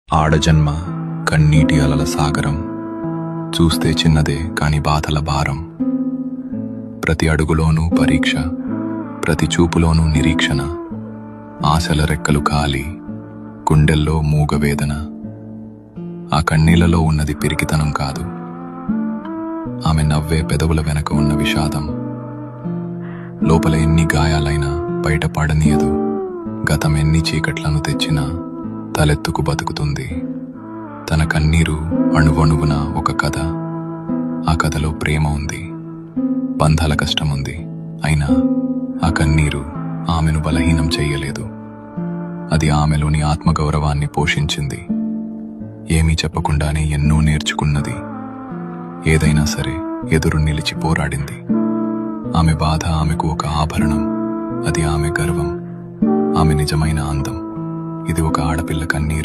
ఆడజన్మ కన్నీటి అలల సాగరం, చూస్తే చిన్నదే కాని బాధల భారం. ప్రతి అడుగులోనూ పరీక్ష, ప్రతి చూపులోనూ నిరీక్షణ. ఆశల రెక్కలు కాలి, గుండెల్లో మూగవేదన. ఆ కన్నీళ్లలో ఉన్నది పిరికితనం కాదు, ఆమె నవ్వే పెదవుల వెనక ఉన్న విషాదం. లోపల ఎన్ని గాయాలైనా బయట పడనీయదు, గతం ఎన్ని చీకట్లను తెచ్చినా తలెత్తుకు బతుకుతుంది. తన కన్నీరు అణువణువున ఒక కథ. ఆ కథలో ప్రేమ ఉంది, బంధాల కష్టముంది. అయినా ఆ కన్నీరు ఆమెను బలహీనం చెయ్యలేదు. అది ఆమెలోని ఆత్మగౌరవాన్ని పోషించింది. ఏమీ చెప్పకుండానే ఎన్నో నేర్చుకున్నది. ఏదైనా సరే ఎదురు నిలిచి పోరాడింది. ఆమె బాధ ఆమెకు ఒక ఆభరణం. అది ఆమె గర్వం, ఆమె నిజమైన అందం. ఇది ఒక ఆడపిల్ల కన్నీరు.